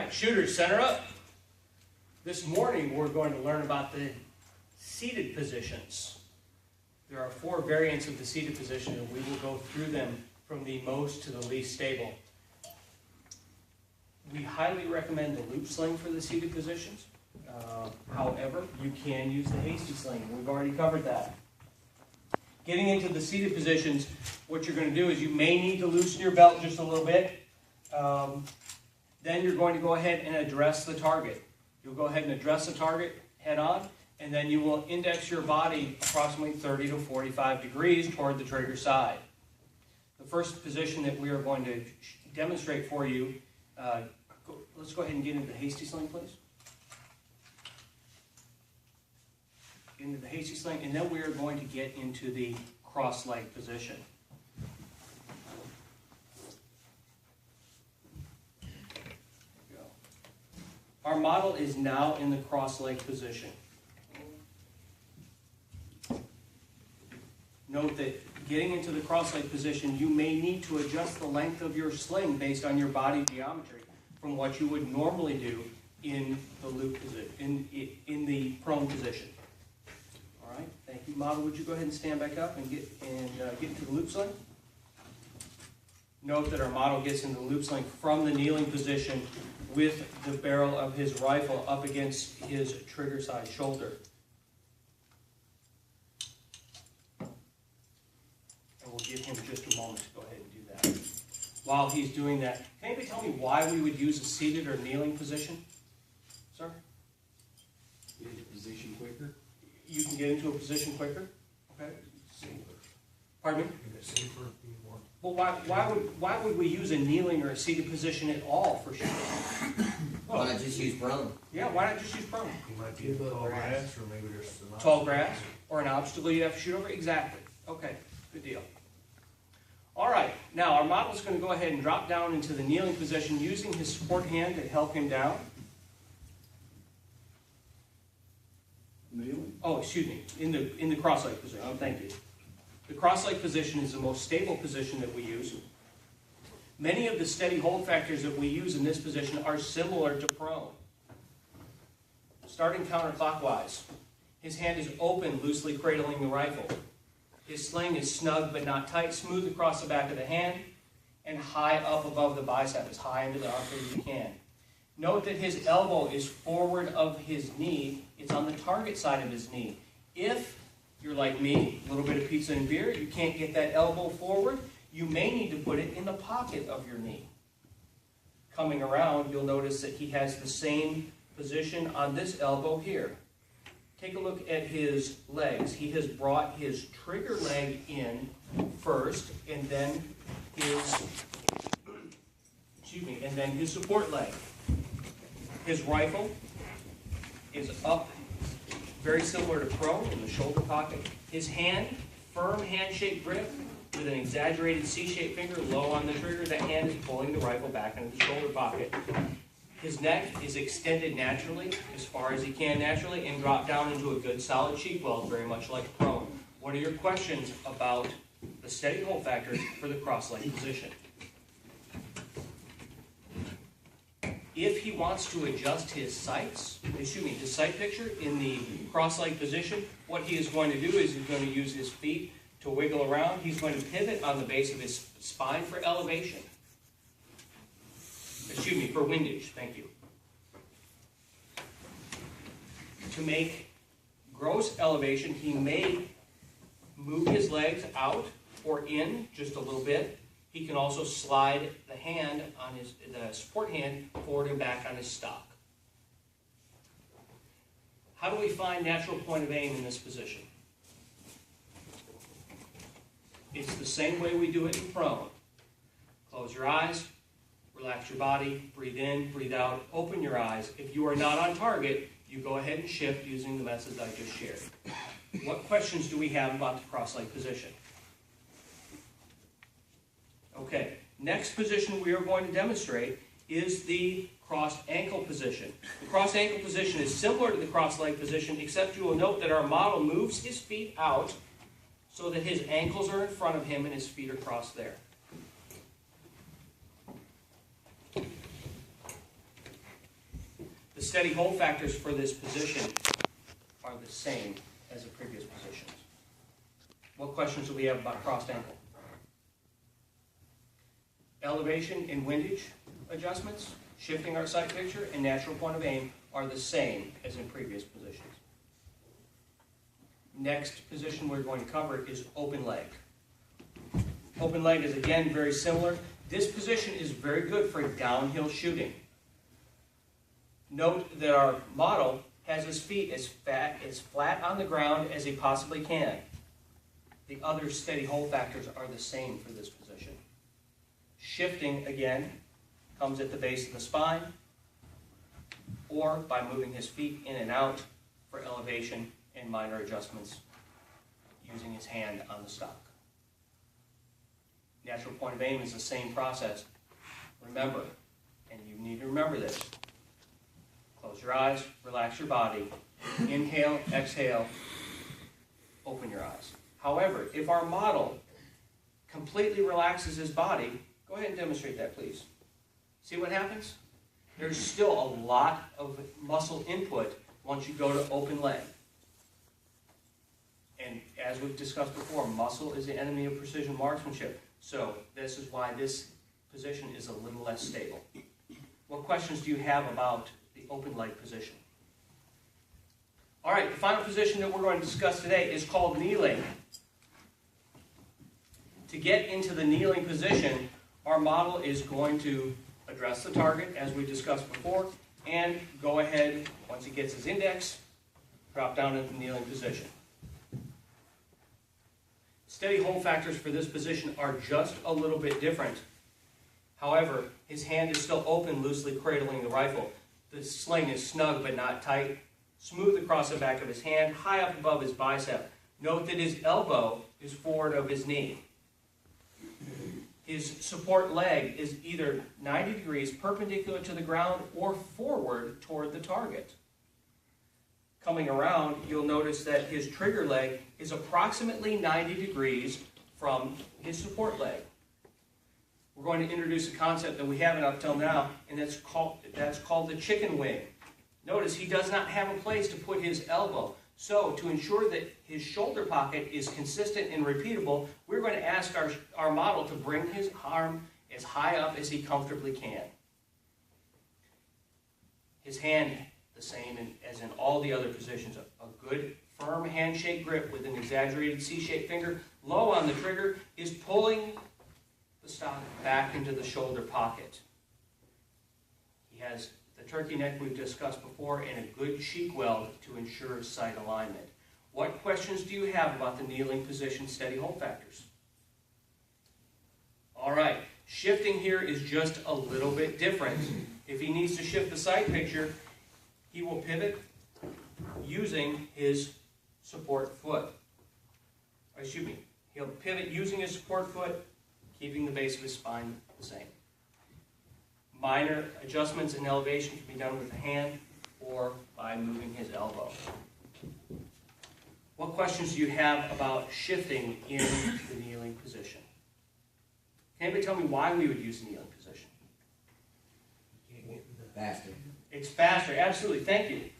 right, shooters, center up. This morning we're going to learn about the seated positions. There are 4 variants of the seated position, and we will go through them from the most to the least stable. We highly recommend the loop sling for the seated positions. However, you can use the hasty sling. We've already covered that. Getting into the seated positions, what you're going to do is you may need to loosen your belt just a little bit. Then you're going to go ahead and address the target. You'll go ahead and address the target head on, and then you will index your body approximately 30 to 45 degrees toward the trigger side. The first position that we are going to demonstrate for you, let's go ahead and get into the hasty sling, please. Into the hasty sling, and then we are going to get into the cross-leg position. Our model is now in the cross-leg position. Note that getting into the cross-leg position, you may need to adjust the length of your sling based on your body geometry from what you would normally do in the loop position, in the prone position. All right, thank you. Model, would you go ahead and stand back up and get into the loop sling? Note that our model gets into the loop sling from the kneeling position with the barrel of his rifle up against his trigger side shoulder. And we'll give him just a moment to go ahead and do that. While he's doing that, can anybody tell me why we would use a seated or kneeling position? Sir? Get into position quicker. You can get into a position quicker? Okay. Pardon me? Safer if you want. Well, why would we use a kneeling or a seated position at all for shooting? Why not just use prone? Yeah, why not just use prone? You might be in tall grass, or maybe there's some Tall grass or an obstacle you have to shoot over? Exactly. Okay, good deal. All right, now our model is going to go ahead and drop down into the kneeling position using his support hand to help him down. Kneeling. Oh, excuse me, in the cross-leg position. Oh, thank you. The cross-leg position is the most stable position that we use. Many of the steady hold factors that we use in this position are similar to prone. Starting counterclockwise, his hand is open, loosely cradling the rifle. His sling is snug but not tight, smooth across the back of the hand, and high up above the bicep, as high into the armpit as you can. Note that his elbow is forward of his knee. It's on the target side of his knee. If you're like me, a little bit of pizza and beer, you can't get that elbow forward, you may need to put it in the pocket of your knee. Coming around, you'll notice that he has the same position on this elbow here. Take a look at his legs. He has brought his trigger leg in first, and then his support leg. His rifle is up, very similar to prone in the shoulder pocket. His hand, firm hand-shaped grip with an exaggerated C-shaped finger low on the trigger. That hand is pulling the rifle back into the shoulder pocket. His neck is extended naturally, as far as he can naturally, and dropped down into a good solid cheek weld, very much like prone. What are your questions about the steady hold factors for the cross-leg position? If he wants to adjust his his sight picture in the cross-leg position, what he is going to do is he's going to use his feet to wiggle around. He's going to pivot on the base of his spine for elevation. For windage, thank you. To make gross elevation, he may move his legs out or in just a little bit. He can also slide the hand on the support hand forward and back on his stock. How do we find natural point of aim in this position? It's the same way we do it in prone. Close your eyes, relax your body, breathe in, breathe out, open your eyes. If you are not on target, you go ahead and shift using the methods I just shared. What questions do we have about the cross-leg position? Okay, next position we are going to demonstrate is the cross-ankle position. The cross-ankle position is similar to the cross-leg position, except you will note that our model moves his feet out so that his ankles are in front of him and his feet are crossed there. The steady hold factors for this position are the same as the previous positions. What questions do we have about crossed ankle? Elevation and windage adjustments, shifting our sight picture, and natural point of aim are the same as in previous positions. Next position we're going to cover is open leg. Open leg is again very similar. This position is very good for downhill shooting. Note that our model has his feet as flat on the ground as he possibly can. The other steady hold factors are the same for this position. Shifting, again, comes at the base of the spine, or by moving his feet in and out for elevation and minor adjustments using his hand on the stock. Natural point of aim is the same process. Remember, and you need to remember this, close your eyes, relax your body, inhale, exhale, open your eyes. However, if our model completely relaxes his body, go ahead and demonstrate that, please. See what happens? There's still a lot of muscle input once you go to open leg. And as we've discussed before, muscle is the enemy of precision marksmanship. So this is why this position is a little less stable. What questions do you have about the open leg position? All right, the final position that we're going to discuss today is called kneeling. To get into the kneeling position, our model is going to address the target, as we discussed before, and go ahead, once he gets his index, drop down into the kneeling position. Steady hold factors for this position are just a little bit different. However, his hand is still open, loosely cradling the rifle. The sling is snug but not tight, smooth across the back of his hand, high up above his bicep. Note that his elbow is forward of his knee. His support leg is either 90 degrees perpendicular to the ground or forward toward the target. Coming around, you'll notice that his trigger leg is approximately 90 degrees from his support leg. We're going to introduce a concept that we haven't up till now, and that's called the chicken wing. Notice he does not have a place to put his elbow. So to ensure that his shoulder pocket is consistent and repeatable, we're going to ask our model to bring his arm as high up as he comfortably can. His hand, the same as in all the other positions, a good firm handshake grip with an exaggerated C-shaped finger, low on the trigger, is pulling the stock back into the shoulder pocket. He has the turkey neck we've discussed before and a good cheek weld to ensure sight alignment. What questions do you have about the kneeling position steady hold factors? All right, shifting here is just a little bit different. If he needs to shift the sight picture, he will pivot using his support foot. Excuse me, he'll pivot using his support foot, keeping the base of his spine the same. Minor adjustments in elevation can be done with the hand or by moving his elbow. What questions do you have about shifting in the kneeling position? Can anybody tell me why we would use the kneeling position? Faster. It's faster, absolutely, thank you.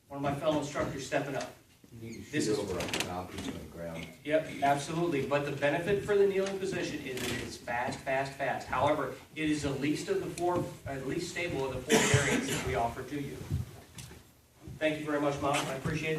One of my fellow instructors stepping up. You can This shoot is- over on top of the ground. Yep, absolutely. But the benefit for the kneeling position is that it's fast, fast, fast. However, it is the least stable of the four variants that we offer to you. Thank you very much, Mom. I appreciate it.